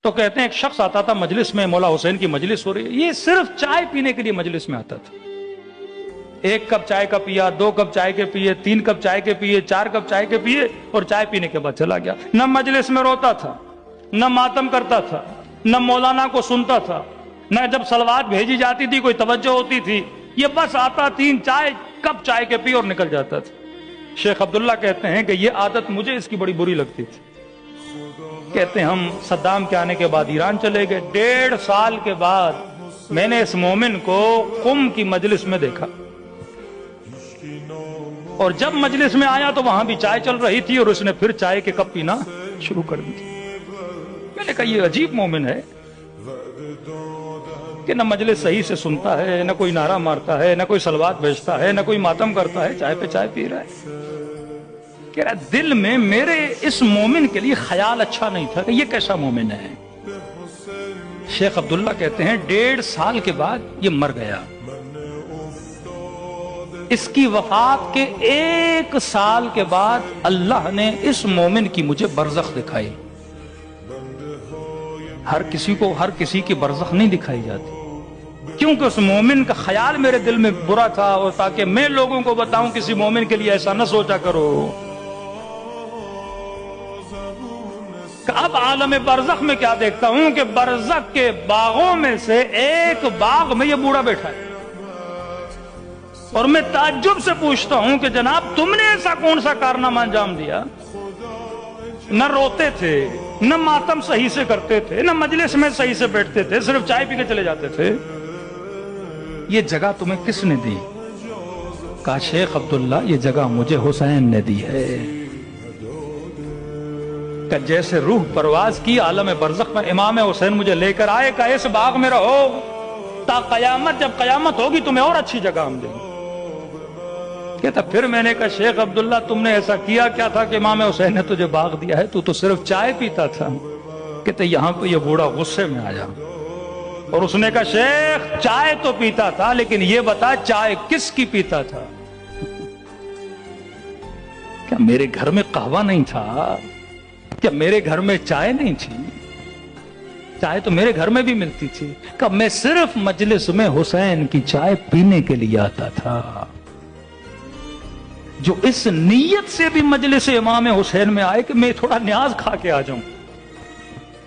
تو کہتے ہیں ایک شخص آتا تھا مجلس میں، مولا حسین کی مجلس ہو رہی ہے، یہ صرف چائے پینے کے لیے مجلس میں آتا تھا۔ 1 کپ چائے کا پیا، 2 کپ چائے کے پیے، 3 کپ چائے کے پیے، 4 کپ چائے کے پیے، اور چائے پینے کے بعد چلا گیا۔ نہ مجلس میں روتا تھا، نہ ماتم کرتا تھا، نہ مولانا کو سنتا تھا، نہ جب صلوات بھیجی جاتی تھی کوئی توجہ ہوتی تھی، یہ بس آتا 3 کپ چائے کے پی اور نکل جاتا تھا۔ شیخ عبداللہ کہتے ہیں کہ یہ عادت مجھے اس کی بڑی بری لگتی تھی۔ کہتے ہیں ہم صدام کے آنے کے بعد ایران چلے گئے، 1.5 سال کے بعد میں نے اس مومن کو قم کی مجلس میں دیکھا، اور جب مجلس میں آیا تو وہاں بھی چائے چل رہی تھی اور اس نے پھر چائے کے کپ پینا شروع کر دی۔ میں نے کہا یہ عجیب مومن ہے کہ نہ مجلس صحیح سے سنتا ہے، نہ کوئی نعرہ مارتا ہے، نہ کوئی صلوات بھیجتا ہے، نہ کوئی ماتم کرتا ہے، چائے پہ چائے پی رہا ہے۔ کہہ رہا دل میں میرے اس مومن کے لیے خیال اچھا نہیں تھا کہ یہ کیسا مومن ہے۔ شیخ عبداللہ کہتے ہیں 1.5 سال کے بعد یہ مر گیا۔ اس کی وفات کے 1 سال کے بعد اللہ نے اس مومن کی مجھے برزخ دکھائی۔ ہر کسی کی برزخ نہیں دکھائی جاتی، کیونکہ اس مومن کا خیال میرے دل میں برا تھا، اور تاکہ میں لوگوں کو بتاؤں کسی مومن کے لیے ایسا نہ سوچا کرو۔ اب عالم برزخ میں کیا دیکھتا ہوں کہ برزخ کے باغوں میں سے ایک باغ میں یہ بوڑھا بیٹھا ہے، اور میں تعجب سے پوچھتا ہوں کہ جناب تم نے ایسا کون سا کارنامہ انجام دیا؟ نہ روتے تھے، نہ ماتم صحیح سے کرتے تھے، نہ مجلس میں صحیح سے بیٹھتے تھے، صرف چائے پی کے چلے جاتے تھے، یہ جگہ تمہیں کس نے دی؟ کہا شیخ عبداللہ یہ جگہ مجھے حسین نے دی ہے۔ کہ جیسے روح پرواز کی عالم برزخ میں امام حسین مجھے لے کر آئے، کہ اس باغ میں رہو تا قیامت، جب قیامت ہوگی تمہیں اور اچھی جگہ ہم دیں گے۔ کہتا پھر میں نے کہا شیخ عبداللہ تم نے ایسا کیا کیا تھا کہ امام حسین نے تجھے باغ دیا ہے؟ تو صرف چائے پیتا تھا۔ کہتے یہاں پہ یہ بوڑھا غصے میں آیا، اور اس نے کہا شیخ چائے تو پیتا تھا، لیکن یہ بتا چائے کس کی پیتا تھا؟ کیا میرے گھر میں قہوہ نہیں تھا؟ کیا میرے گھر میں چائے نہیں تھی؟ چائے تو میرے گھر میں بھی ملتی تھی۔ کہ میں صرف مجلس میں حسین کی چائے پینے کے لیے آتا تھا۔ جو اس نیت سے بھی مجلس امام حسین میں آئے کہ میں تھوڑا نیاز کھا کے آ جاؤں،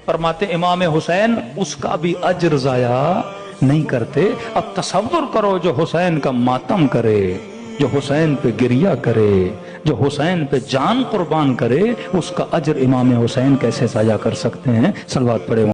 فرماتے امام حسین اس کا بھی اجر ضائع نہیں کرتے۔ اب تصور کرو جو حسین کا ماتم کرے، جو حسین پہ گریہ کرے، جو حسین پہ جان قربان کرے، اس کا اجر امام حسین کیسے ضائع کر سکتے ہیں؟ صلوات پڑھے۔